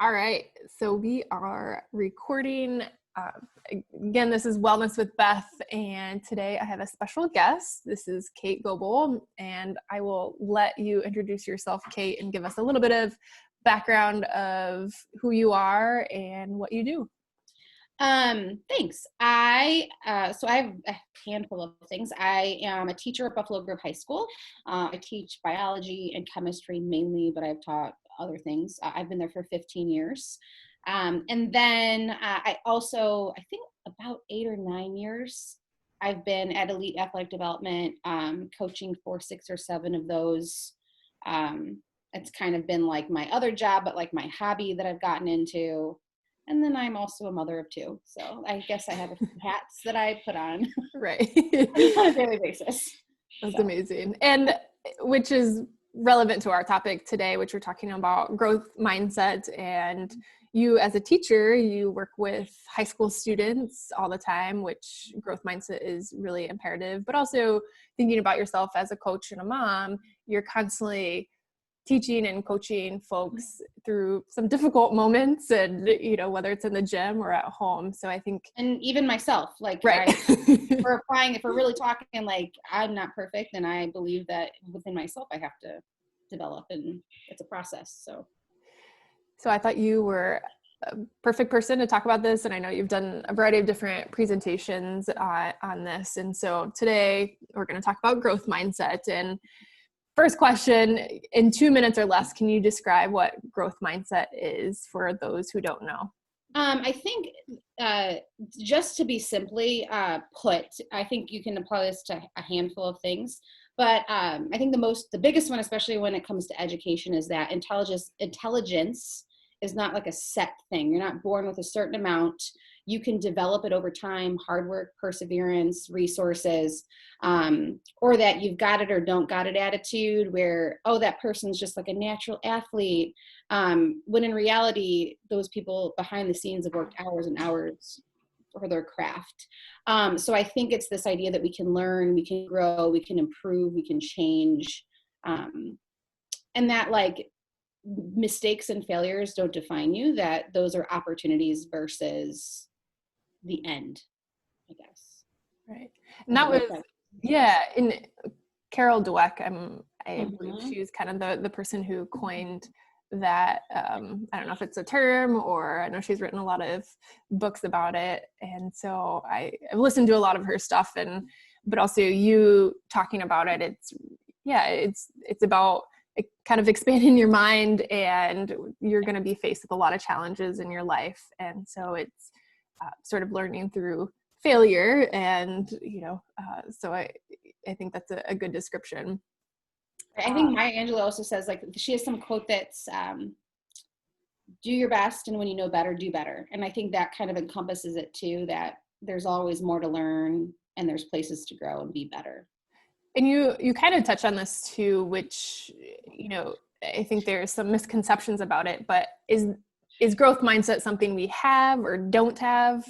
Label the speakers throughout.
Speaker 1: All right, so we are recording. Again, this is Wellness with Beth, and today I have a special guest. This is Kate Goebel, and I will let you introduce yourself, Kate, and give us a little bit of background of who you are and what you do.
Speaker 2: Thanks. I have a handful of things. I am a teacher at Buffalo Grove High School. I teach biology and chemistry mainly, but I've taught other things. I've been there for 15 years. And then I think about 8 or 9 years, I've been at Elite Athletic Development, coaching for 6 or 7 of those. It's kind of been like my other job, but like my hobby that I've gotten into. And then I'm also a mother of 2. So I guess I have a few hats that I put on
Speaker 1: Right.
Speaker 2: on a daily basis.
Speaker 1: That's amazing. And which is relevant to our topic today, which we're talking about growth mindset. And you as a teacher, you work with high school students all the time, which growth mindset is really imperative, but also thinking about yourself as a coach and a mom, you're constantly teaching and coaching folks through some difficult moments, and whether it's in the gym or at home. So I think,
Speaker 2: and even myself, like,
Speaker 1: right.
Speaker 2: if we're really talking, like, I'm not perfect, and I believe that within myself I have to develop, and it's a process. So
Speaker 1: I thought you were a perfect person to talk about this, and I know you've done a variety of different presentations on this, and so today we're going to talk about growth mindset. And first question, in 2 minutes or less, can you describe what growth mindset is for those who don't know?
Speaker 2: I think just to be simply put, I think you can apply this to a handful of things. But I think the biggest one, especially when it comes to education, is that intelligence is not like a set thing. You're not born with a certain amount. You can develop it over time, hard work, perseverance, resources, or that you've got it or don't got it attitude where, oh, that person's just like a natural athlete. When in reality, those people behind the scenes have worked hours and hours for their craft. So I think it's this idea that we can learn, we can grow, we can improve, we can change. And that, like, mistakes and failures don't define you, that those are opportunities versus the end, I guess.
Speaker 1: Right. And that was, in Carol Dweck, I believe she was kind of the person who coined that. I don't know if it's a term, or I know she's written a lot of books about it. And so I've listened to a lot of her stuff, but also you talking about it. It's about kind of expanding your mind, and you're going to be faced with a lot of challenges in your life. And so it's sort of learning through failure. And, so I think that's a good description.
Speaker 2: I think Maya Angelou also says, like, she has some quote that's, do your best, and when you know better, do better. And I think that kind of encompasses it too, that there's always more to learn and there's places to grow and be better.
Speaker 1: And you kind of touch on this too, which, I think there's some misconceptions about it, but is growth mindset something we have or don't have?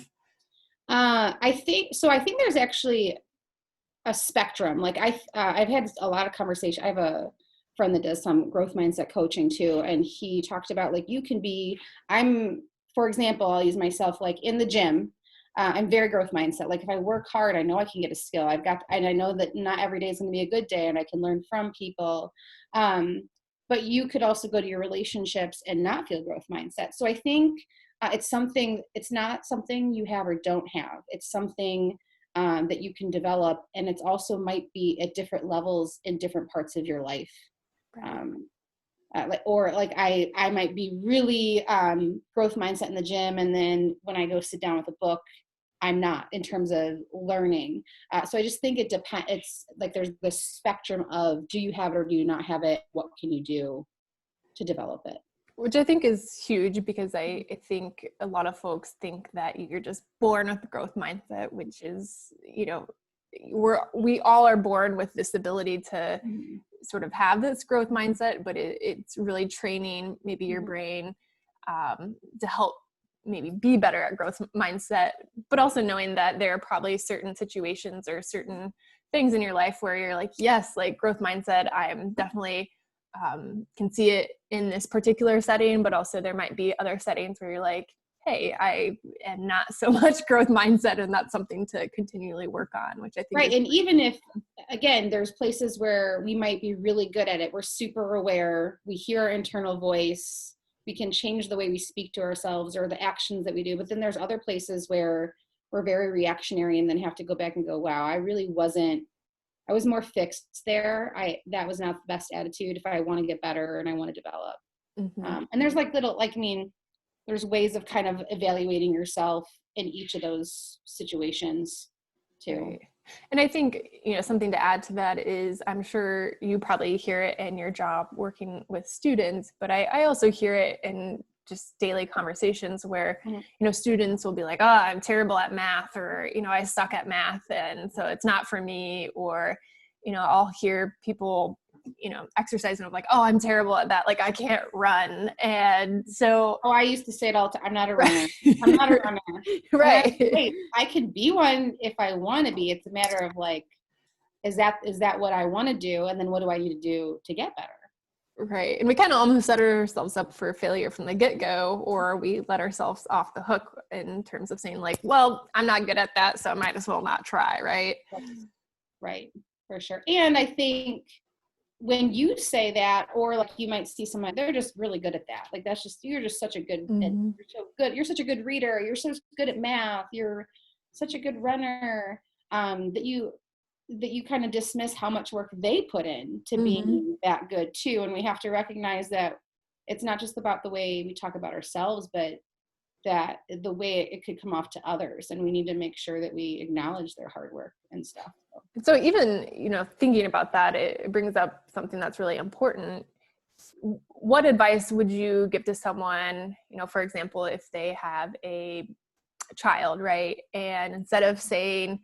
Speaker 2: I think there's actually a spectrum. Like I've had a lot of conversation. I have a friend that does some growth mindset coaching too. And he talked about, like, for example, I'll use myself, like, in the gym. I'm very growth mindset. Like, if I work hard, I know I can get a skill. And I know that not every day is going to be a good day, and I can learn from people. But you could also go to your relationships and not feel growth mindset. So I think it's not something you have or don't have. It's something that you can develop. And it's also might be at different levels in different parts of your life. I might be really growth mindset in the gym, and then when I go sit down with a book, I'm not, in terms of learning. So I just think it depends. It's like there's the spectrum of, do you have it or do you not have it? What can you do to develop it?
Speaker 1: Which I think is huge, because I think a lot of folks think that you're just born with growth mindset, which is, we all are born with this ability to sort of have this growth mindset, but it's really training maybe your brain to help maybe be better at growth mindset, but also knowing that there are probably certain situations or certain things in your life where you're like, yes, like growth mindset, I'm definitely can see it in this particular setting, but also there might be other settings where you're like, hey, I am not so much growth mindset, and that's something to continually work on, which I think
Speaker 2: right. And even if, again, there's places where we might be really good at it, we're super aware, we hear our internal voice, we can change the way we speak to ourselves or the actions that we do, but then there's other places where we're very reactionary and then have to go back and go, wow, I was more fixed there. That was not the best attitude if I want to get better and I want to develop. And there's there's ways of kind of evaluating yourself in each of those situations too.
Speaker 1: Right. And I think, something to add to that is, I'm sure you probably hear it in your job working with students, but I also hear it in just daily conversations where, students will be like, oh, I'm terrible at math, or, I suck at math, and so it's not for me. Or, I'll hear people, exercising of like, oh, I'm terrible at that. Like, I can't run. And so,
Speaker 2: I used to say it all the time. I'm not a runner. I'm not a runner.
Speaker 1: Right.
Speaker 2: Hey, I can be one if I want to be. It's a matter of like, is that what I want to do? And then what do I need to do to get better?
Speaker 1: Right. And we kind of almost set ourselves up for failure from the get-go, or we let ourselves off the hook in terms of saying like, well, I'm not good at that, so I might as well not try. Right.
Speaker 2: Right. For sure. And I think when you say that, or like you might see someone, they're just really good at that. Like you're just such a good, you're so good. You're such a good reader. You're so good at math. You're such a good runner, that you kind of dismiss how much work they put in to being that good too. And we have to recognize that it's not just about the way we talk about ourselves, but that the way it could come off to others. And we need to make sure that we acknowledge their hard work and stuff.
Speaker 1: So even, thinking about that, it brings up something that's really important. What advice would you give to someone, for example, if they have a child, right? And instead of saying,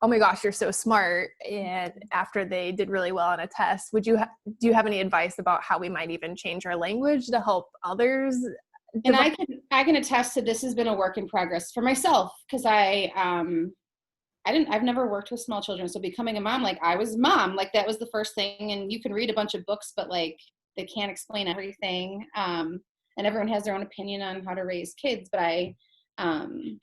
Speaker 1: oh my gosh, you're so smart, and after they did really well on a test, do you have any advice about how we might even change our language to help others?
Speaker 2: And I can attest to this has been a work in progress for myself, because I've never worked with small children. So becoming a mom, like I was a mom, like that was the first thing. And you can read a bunch of books, but like they can't explain everything. And everyone has their own opinion on how to raise kids. But I found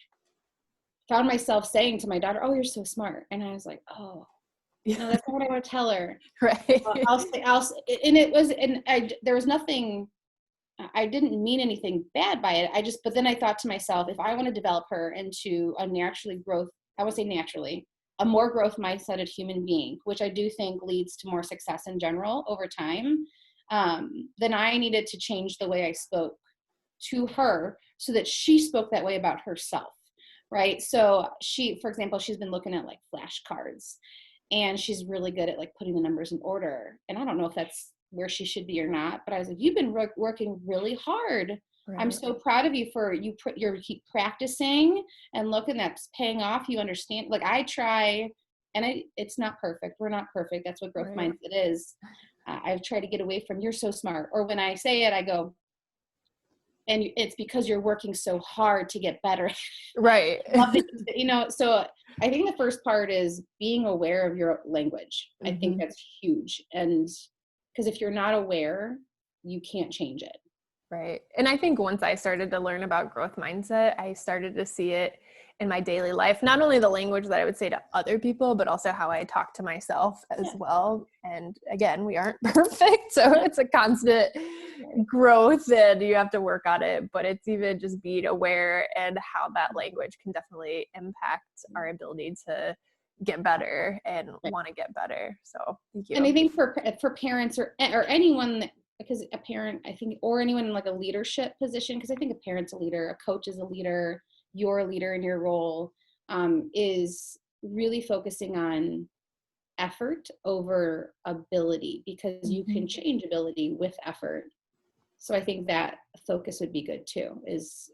Speaker 2: myself saying to my daughter, oh, you're so smart. And I was like, oh, no, that's not what I want to tell her.
Speaker 1: Right.
Speaker 2: There was nothing, I didn't mean anything bad by it. But then I thought to myself, if I want to develop her into a a more growth mindset human being, which I do think leads to more success in general over time, then I needed to change the way I spoke to her so that she spoke that way about herself. Right. So for example, she's been looking at like flashcards, and she's really good at like putting the numbers in order. And I don't know if that's where she should be or not, but I was like, you've been working really hard. Right. I'm so proud of you for you're keep practicing, and look, and that's paying off. You understand, like I try, and it's not perfect. We're not perfect. That's what growth mindset is. I've tried to get away from, you're so smart. Or when I say it, I go, and it's because you're working so hard to get better.
Speaker 1: Right.
Speaker 2: So I think the first part is being aware of your language. I think that's huge. And because if you're not aware, you can't change it.
Speaker 1: Right. And I think once I started to learn about growth mindset, I started to see it in my daily life, not only the language that I would say to other people, but also how I talk to myself as well. And again, we aren't perfect. So it's a constant growth and you have to work on it, but it's even just being aware and how that language can definitely impact our ability to get better and want to get better. So thank you.
Speaker 2: And I think for parents or anyone, because a parent, I think, or anyone in like a leadership position, because I think a parent's a leader, a coach is a leader, you're a leader in your role, is really focusing on effort over ability, because you can change ability with effort. So I think that focus would be good too, is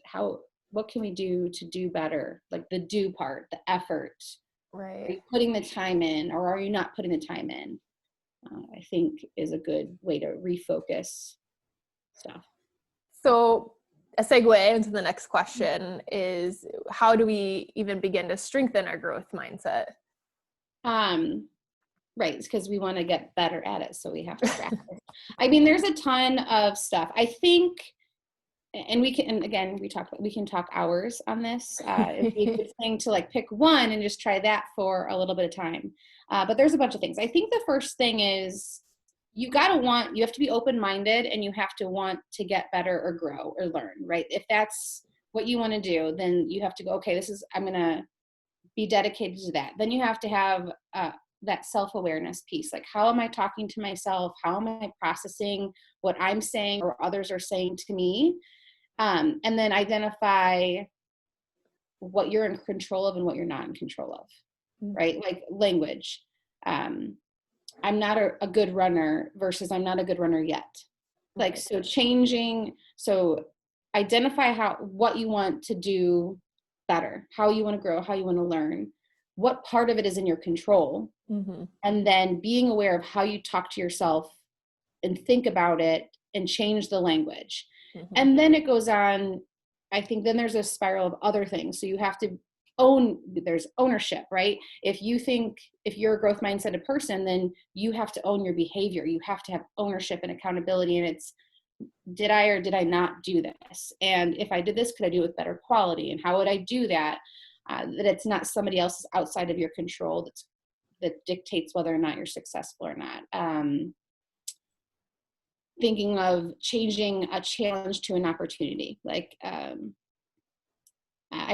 Speaker 2: what can we do to do better? Like the do part, the effort.
Speaker 1: Right.
Speaker 2: Are you putting the time in, or are you not putting the time in? I think is a good way to refocus stuff.
Speaker 1: So a segue into the next question is, how do we even begin to strengthen our growth mindset?
Speaker 2: Right, because we want to get better at it, so we have to practice. I mean, there's a ton of stuff. I think, and we can, and again, we can talk hours on this. It'd be a good thing to like pick one and just try that for a little bit of time. But there's a bunch of things. I think the first thing is you have to be open-minded, and you have to want to get better or grow or learn, right? If that's what you want to do, then you have to go, okay, I'm going to be dedicated to that. Then you have to have that self-awareness piece. Like, how am I talking to myself? How am I processing what I'm saying or others are saying to me? And then identify what you're in control of and what you're not in control of, right? Like language. I'm not a good runner versus I'm not a good runner yet. Like, so identify what you want to do better, how you want to grow, how you want to learn, what part of it is in your control, and then being aware of how you talk to yourself and think about it and change the language. And then it goes on, I think then there's a spiral of other things. So you have to there's ownership, right? If you're a growth mindset person, then you have to own your behavior. You have to have ownership and accountability. And it's, did I or did I not do this? And if I did this, could I do it with better quality? And how would I do that? That it's not somebody else's outside of your control that dictates whether or not you're successful or not. Thinking of changing a challenge to an opportunity. Like I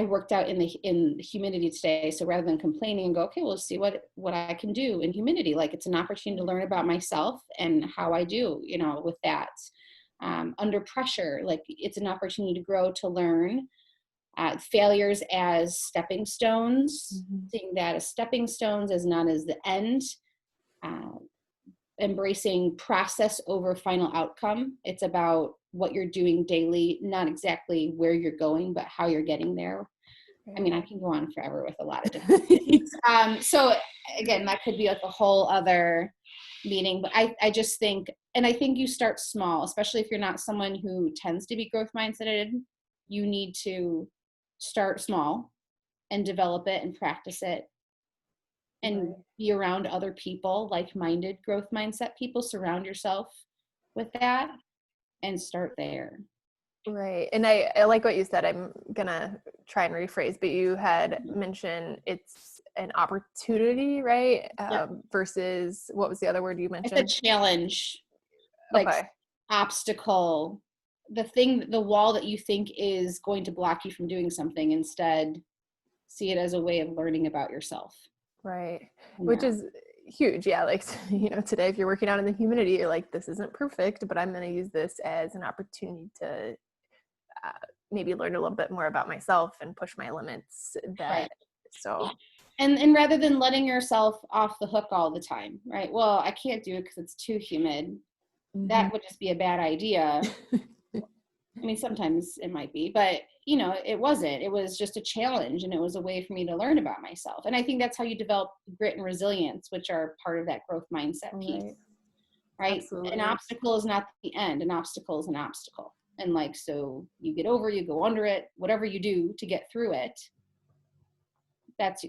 Speaker 2: worked out in humidity today. So rather than complaining and go, okay, we'll see what I can do in humidity. Like, it's an opportunity to learn about myself and how I do, with that. Under pressure, like, it's an opportunity to grow, to learn. Failures as stepping stones, seeing that as stepping stones, as not as the end. Embracing process over final outcome. It's about what you're doing daily, not exactly where you're going, but how you're getting there. I mean, I can go on forever with a lot of different things. So again, that could be like a whole other meeting, but I just think, and I think you start small, especially if you're not someone who tends to be growth mindseted. You need to start small and develop it and practice it, and be around other people, like-minded growth mindset people. Surround yourself with that and start there.
Speaker 1: Right. And I like what you said. I'm gonna try and rephrase, but you had mentioned it's an opportunity, right? Versus, what was the other word you mentioned?
Speaker 2: It's a challenge, like obstacle, the wall that you think is going to block you from doing something. Instead, see it as a way of learning about yourself.
Speaker 1: Right. Which is huge. Yeah. Like, today, if you're working out in the humidity, you're like, this isn't perfect, but I'm going to use this as an opportunity to maybe learn a little bit more about myself and push my limits. So.
Speaker 2: And rather than letting yourself off the hook all the time, right? Well, I can't do it because it's too humid. That would just be a bad idea. I mean, sometimes it might be, but it wasn't. It was just a challenge, and it was a way for me to learn about myself. And I think that's how you develop grit and resilience, which are part of that growth mindset piece, right? Absolutely. An obstacle is not the end. An obstacle is an obstacle. And so you get over, you go under it, whatever you do to get through it. That's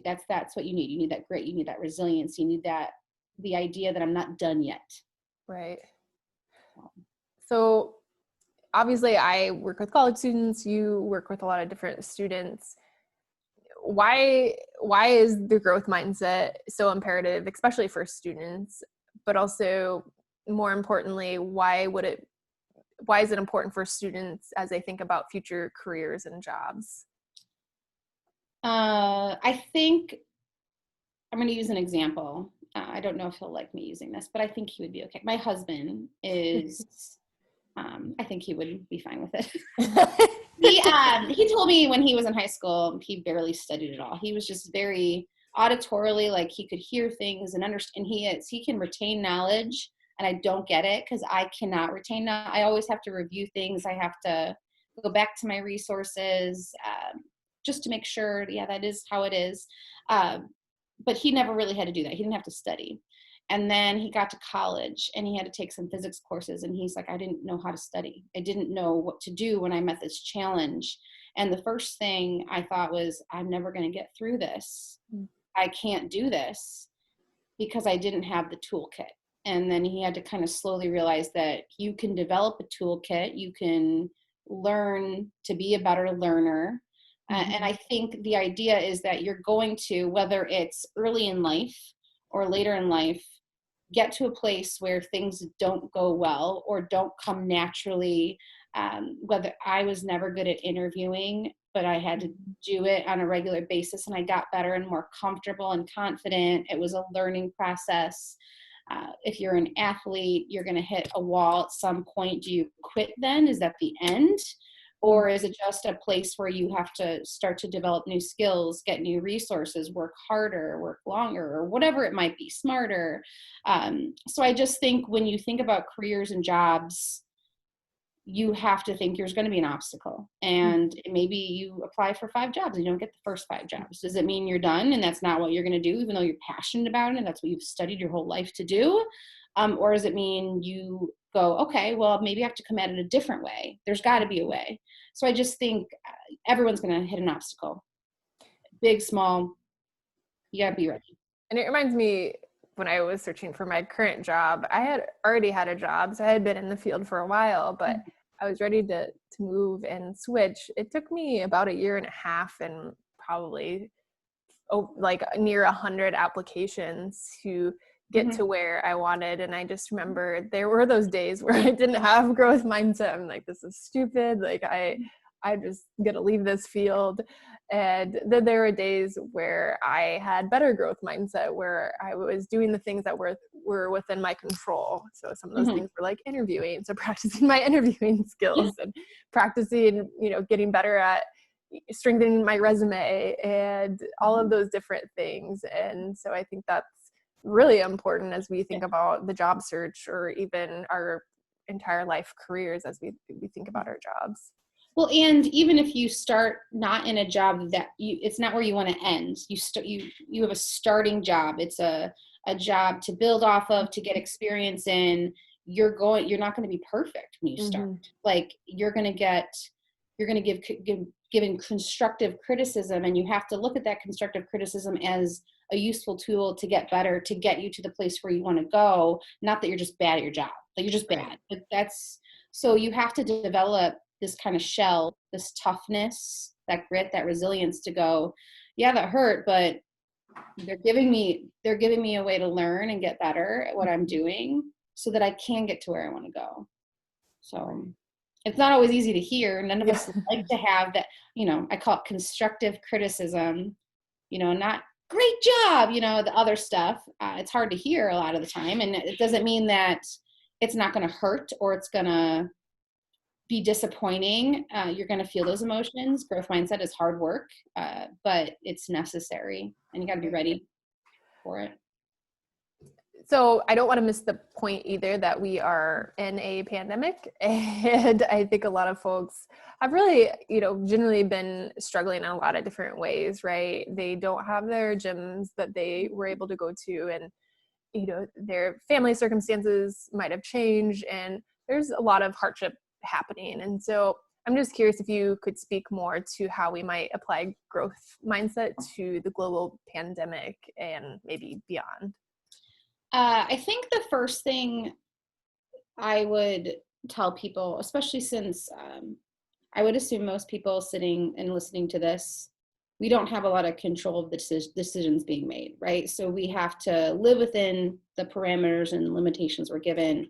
Speaker 2: what you need. You need that grit. You need that resilience. You need the idea that I'm not done yet.
Speaker 1: Right. So obviously, I work with college students. You work with a lot of different students. Why is the growth mindset so imperative, especially for students, but also more importantly, why is it important for students as they think about future careers and jobs?
Speaker 2: I think I'm going to use an example. I don't know if he'll like me using this, but I think he would be okay. My husband is, I think he would be fine with it. He told me when he was in high school, he barely studied at all. He was just very auditorily, like he could hear things and understand. He can retain knowledge, and I don't get it because I cannot retain knowledge. I always have to review things. I have to go back to my resources just to make sure, that is how it is. But he never really had to do that. He didn't have to study. And then he got to college and he had to take some physics courses. And he's like, I didn't know how to study. I didn't know what to do when I met this challenge. And the first thing I thought was, I'm never going to get through this. I can't do this. because I didn't have the toolkit. And then he had to kind of slowly realize that you can develop a toolkit, you can learn to be a better learner. And I think the idea is that you're going to, whether it's early in life or later in life, get to a place where things don't go well or don't come naturally. Whether I was never good at interviewing, but I had to do it on a regular basis, and I got better and more comfortable and confident. It was a learning process. If you're an athlete, you're going to hit a wall at some point. Do you quit then? Is that the end? Or is it just a place where you have to start to develop new skills, get new resources, work harder, work longer, or whatever it might be, smarter? So I just think when you think about careers and jobs, you have to think there's going to be an obstacle. And maybe you apply for 5 jobs and you don't get the first 5 jobs. Does it mean you're done and that's not what you're going to do, even though you're passionate about it and that's what you've studied your whole life to do? Or does it mean you go, okay, well, maybe I have to come at it a different way. There's got to be a way. So I just think everyone's going to hit an obstacle. Big, small, you got to be ready.
Speaker 1: And it reminds me, when I was searching for my current job, I had already had a job. So I had been in the field for a while, but I was ready to move and switch. It took me about 1.5 years and probably like near 100 applications to get to where I wanted. And I just remember there were those days where I didn't have growth mindset. I'm like, this is stupid. Like I'm just going to leave this field. And then there were days where I had better growth mindset, where I was doing the things that were within my control. So some of those things were like interviewing. So practicing my interviewing skills and practicing, getting better at strengthening my resume and all of those different things. And so I think that's really important as we think about the job search, or even our entire life careers as we think about our jobs.
Speaker 2: Well, and even if you start not in a job that it's not where you want to end. You have a starting job. It's a job to build off of, to get experience in. You're not going to be perfect when you start. Like you're going to give given constructive criticism, and you have to look at that constructive criticism as a useful tool to get better, to get you to the place where you want to go. Not that you're just bad at your job, like you're just bad. But so you have to develop this kind of shell, this toughness, that grit, that resilience to go, yeah, that hurt, but they're giving me a way to learn and get better at what I'm doing so that I can get to where I want to go. So it's not always easy to hear. None of us like to have that, I call it constructive criticism, not great job, the other stuff. It's hard to hear a lot of the time. And it doesn't mean that it's not going to hurt or it's going to be disappointing. You're going to feel those emotions. Growth mindset is hard work, but it's necessary, and you got to be ready for it.
Speaker 1: So I don't want to miss the point either that we are in a pandemic, and I think a lot of folks have really, generally been struggling in a lot of different ways, right? They don't have their gyms that they were able to go to, and their family circumstances might have changed, and there's a lot of hardship happening. And so I'm just curious if you could speak more to how we might apply growth mindset to the global pandemic and maybe beyond.
Speaker 2: I think the first thing I would tell people, especially since I would assume most people sitting and listening to this, we don't have a lot of control of the decisions being made, right? So we have to live within the parameters and limitations we're given.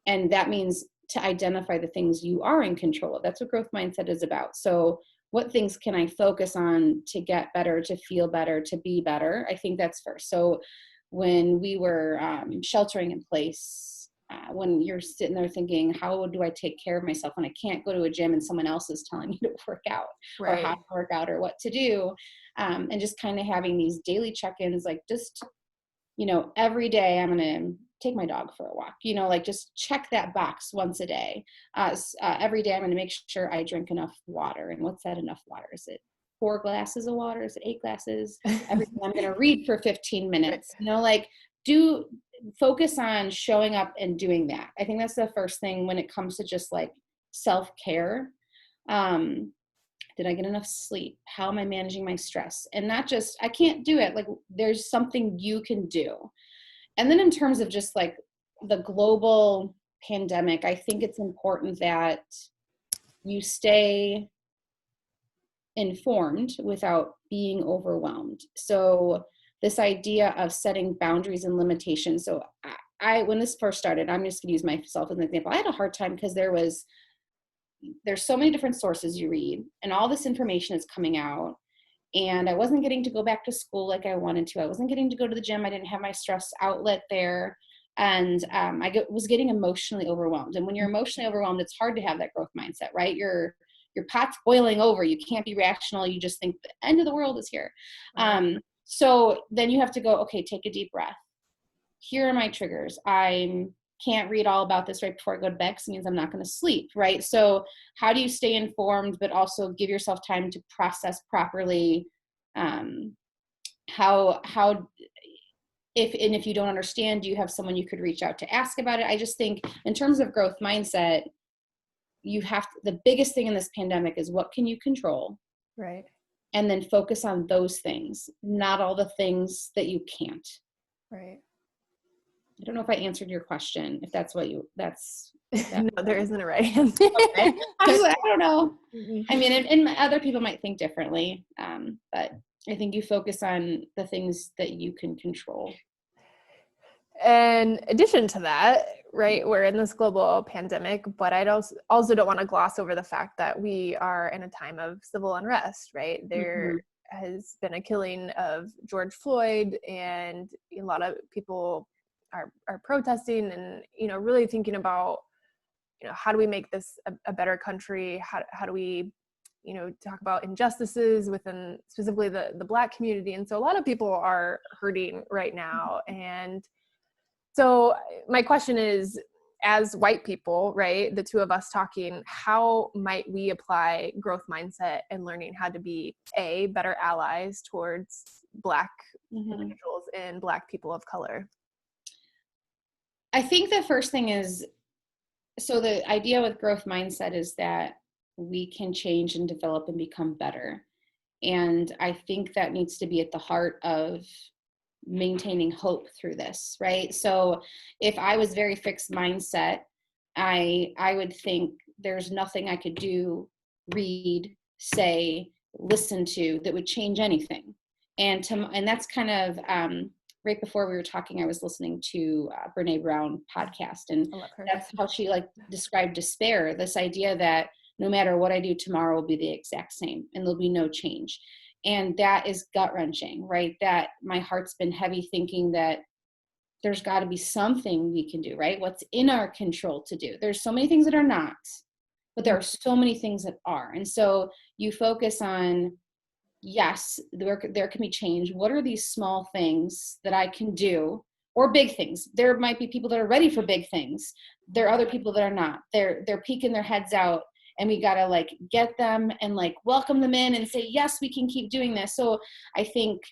Speaker 2: And that means to identify the things you are in control of. That's what growth mindset is about. So what things can I focus on to get better, to feel better, to be better? I think that's first. So when we were sheltering in place, when you're sitting there thinking, how do I take care of myself when I can't go to a gym and someone else is telling me to work out, right, or how to work out or what to do, and just kind of having these daily check-ins, like just, every day I'm going to take my dog for a walk, like just check that box once a day. Every day I'm going to make sure I drink enough water. And what's that enough water? Is it 4 glasses of water? Is it 8 glasses? Every day I'm going to read for 15 minutes, do focus on showing up and doing that. I think that's the first thing when it comes to just like self-care. Did I get enough sleep? How am I managing my stress? And not just, I can't do it. Like there's something you can do. And then in terms of just like the global pandemic, I think it's important that you stay informed without being overwhelmed. So this idea of setting boundaries and limitations. So I when this first started, I'm just gonna use myself as an example. I had a hard time because there's so many different sources you read and all this information is coming out. And I wasn't getting to go back to school like I wanted to. I wasn't getting to go to the gym. I didn't have my stress outlet there. And was getting emotionally overwhelmed. And when you're emotionally overwhelmed, it's hard to have that growth mindset, right? Your pot's boiling over. You can't be rational. You just think the end of the world is here. So then you have to go, okay, take a deep breath. Here are my triggers. I can't read all about this right before I go to bed because it means I'm not going to sleep, right? So how do you stay informed, but also give yourself time to process properly? If you don't understand, you have someone you could reach out to ask about it. I just think in terms of growth mindset, the biggest thing in this pandemic is what can you control?
Speaker 1: Right.
Speaker 2: And then focus on those things, not all the things that you can't.
Speaker 1: Right.
Speaker 2: I don't know if I answered your question, if that's
Speaker 1: no, there isn't a right answer.
Speaker 2: Okay. I don't know. I mean, and other people might think differently, but I think you focus on the things that you can control.
Speaker 1: In addition to that, right, we're in this global pandemic, but I also don't want to gloss over the fact that we are in a time of civil unrest, right? There has been a killing of George Floyd, and a lot of people are protesting and, really thinking about, how do we make this a better country? How do we, talk about injustices within specifically the Black community? And so a lot of people are hurting right now. And so my question is, as white people, right, the two of us talking, how might we apply growth mindset and learning how to be better allies towards Black individuals and Black people of color?
Speaker 2: I think the first thing is, so the idea with growth mindset is that we can change and develop and become better. And I think that needs to be at the heart of maintaining hope through this, right? So if I was very fixed mindset, I would think there's nothing I could do, read, say, listen to that would change anything. And that's kind of right before we were talking, I was listening to Brene Brown podcast, and that's how she described despair. This idea that no matter what I do tomorrow will be the exact same, and there'll be no change. And that is gut-wrenching, right? That my heart's been heavy thinking that there's got to be something we can do, right? What's in our control to do. There's so many things that are not, but there are so many things that are. And so you focus on, yes, there can be change. What are these small things that I can do, or big things? There might be people that are ready for big things. There are other people that are not. They're peeking their heads out. And we got to get them and welcome them in and say, yes, we can keep doing this. So I think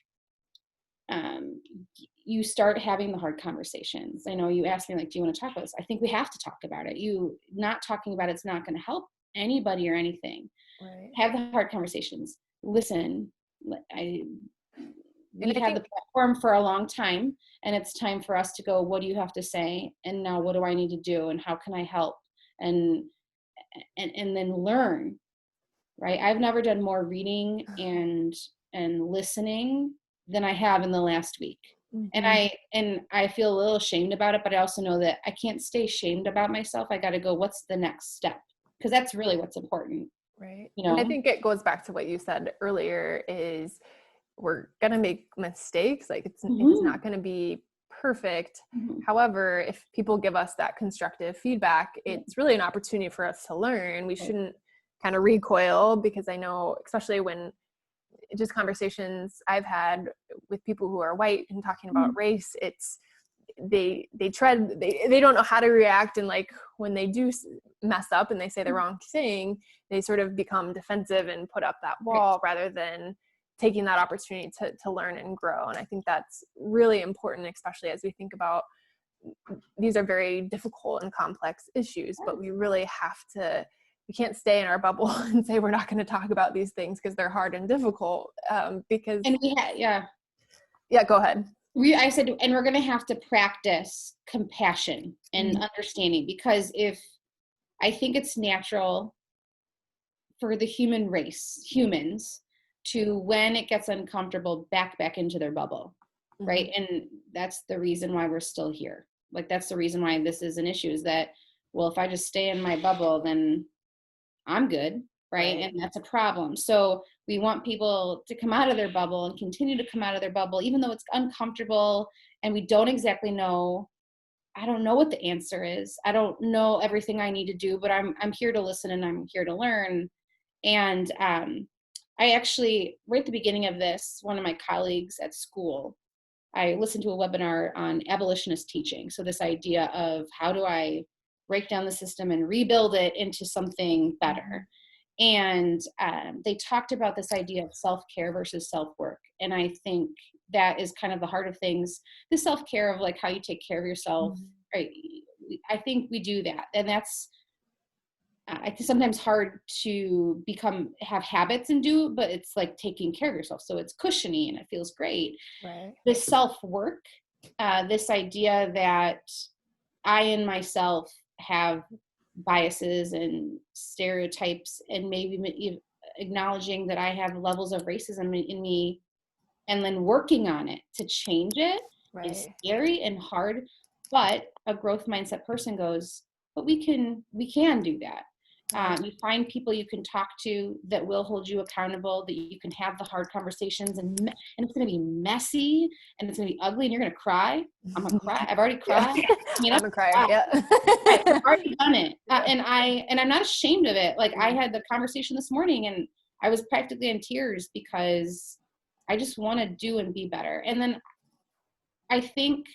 Speaker 2: you start having the hard conversations. I know you asked me, do you want to talk about this? I think we have to talk about it. You not talking about it's not going to help anybody or anything. Right. Have the hard conversations. Listen, we've had the platform for a long time, and it's time for us to go, what do you have to say? And now what do I need to do? And how can I help? And then learn, right? I've never done more reading and listening than I have in the last week. And I feel a little ashamed about it, but I also know that I can't stay ashamed about myself. I got to go, what's the next step? Because that's really what's important.
Speaker 1: Right. And I think it goes back to what you said earlier is we're going to make mistakes. It's not going to be perfect. However, if people give us that constructive feedback, it's really an opportunity for us to learn. We shouldn't kind of recoil, because I know, especially when just conversations I've had with people who are white and talking about race, it's they don't know how to react, and when they do mess up and they say the wrong thing, they sort of become defensive and put up that wall rather than taking that opportunity to learn and grow. And I think that's really important, especially as we think about these are very difficult and complex issues, but we really we can't stay in our bubble and say we're not going to talk about these things because they're hard and difficult. Go ahead.
Speaker 2: I said, and we're going to have to practice compassion and understanding, because I think it's natural for the human race, humans, to, when it gets uncomfortable, back into their bubble, right? And that's the reason why we're still here. Like, that's the reason why this is an issue, is that, well, if I just stay in my bubble, then I'm good, right? And that's a problem. So we want people to come out of their bubble and continue to come out of their bubble, even though it's uncomfortable and we don't exactly know. I don't know what the answer is. I don't know everything I need to do, but I'm here to listen and I'm here to learn. And I actually, right at the beginning of this, one of my colleagues at school, I listened to a webinar on abolitionist teaching. So this idea of, how do I break down the system and rebuild it into something better? And they talked about this idea of self-care versus self-work. And I think that is kind of the heart of things, the self-care of like how you take care of yourself, right? I think we do that. And that's, I think sometimes hard to have habits and do, but it's like taking care of yourself. So it's cushiony and it feels great.
Speaker 1: Right.
Speaker 2: The self-work, this idea that I in myself have biases and stereotypes, and maybe acknowledging that I have levels of racism in me, and then working on it to change it is scary and hard. But a growth mindset person goes, but we can do that. You find people you can talk to that will hold you accountable, that you can have the hard conversations, and it's going to be messy and it's going to be ugly and you're going to cry. I'm going to cry. I've already cried. You know?
Speaker 1: I'm a crier. Yeah.
Speaker 2: I've already done it. And I'm not ashamed of it. Like, I had the conversation this morning and I was practically in tears because I just want to do and be better. And then I think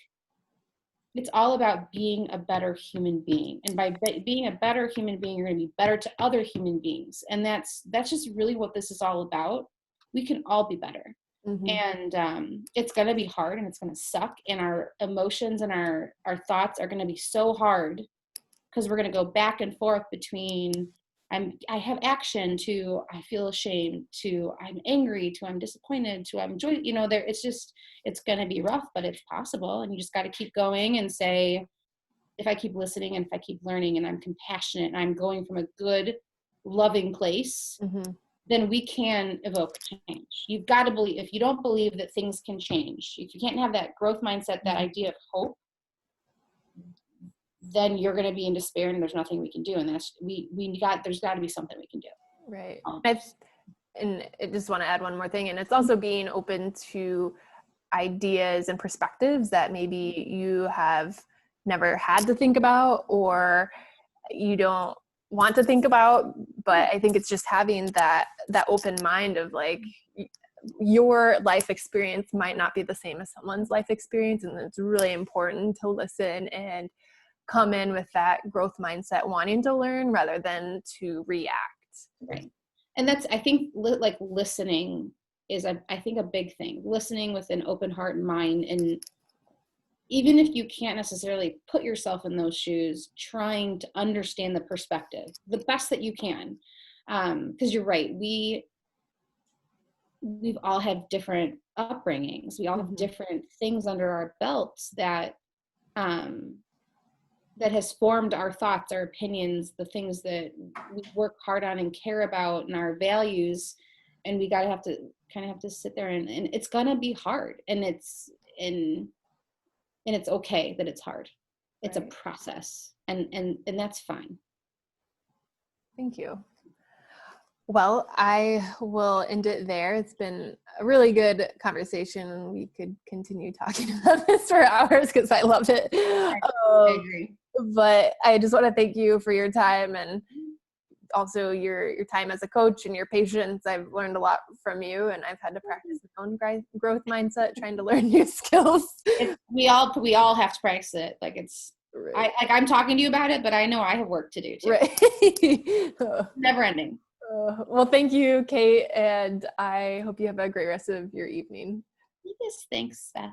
Speaker 2: it's all about being a better human being. And by being a better human being, you're going to be better to other human beings. And that's just really what this is all about. We can all be better. And it's going to be hard and it's going to suck. And our emotions and our thoughts are going to be so hard, because we're going to go back and forth between I have action to I feel ashamed to I'm angry to I'm disappointed to I'm joy. You know, it's going to be rough, but it's possible. And you just got to keep going and say, if I keep listening and if I keep learning and I'm compassionate and I'm going from a good, loving place, then we can evoke change. You've got to believe. If you don't believe that things can change, if you can't have that growth mindset, that idea of hope, then you're going to be in despair and there's nothing we can do. And that's, there's got to be something we can do.
Speaker 1: Right. And I just want to add one more thing. And it's also being open to ideas and perspectives that maybe you have never had to think about, or you don't want to think about. But I think it's just having that open mind of like, your life experience might not be the same as someone's life experience. And it's really important to listen and come in with that growth mindset, wanting to learn rather than to react.
Speaker 2: Right. And that's, I think, like listening is, I think, a big thing. Listening with an open heart and mind. And even if you can't necessarily put yourself in those shoes, trying to understand the perspective the best that you can. Because you're right. We've all had different upbringings. We all have different things under our belts that has formed our thoughts, our opinions, the things that we work hard on and care about, and our values. And we have to sit there and it's going to be hard. And it's okay that it's hard. It's a process, and that's fine.
Speaker 1: Thank you. Well, I will end it there. It's been a really good conversation. We could continue talking about this for hours because I loved it.
Speaker 2: I agree.
Speaker 1: But I just want to thank you for your time, and also your time as a coach and your patience. I've learned a lot from you, and I've had to practice my own growth mindset, trying to learn new skills.
Speaker 2: We all have to practice it. Like I'm talking to you about it, but I know I have work to do too.
Speaker 1: Right.
Speaker 2: Never ending.
Speaker 1: Well, thank you, Kate, and I hope you have a great rest of your evening.
Speaker 2: Yes, thanks, Beth.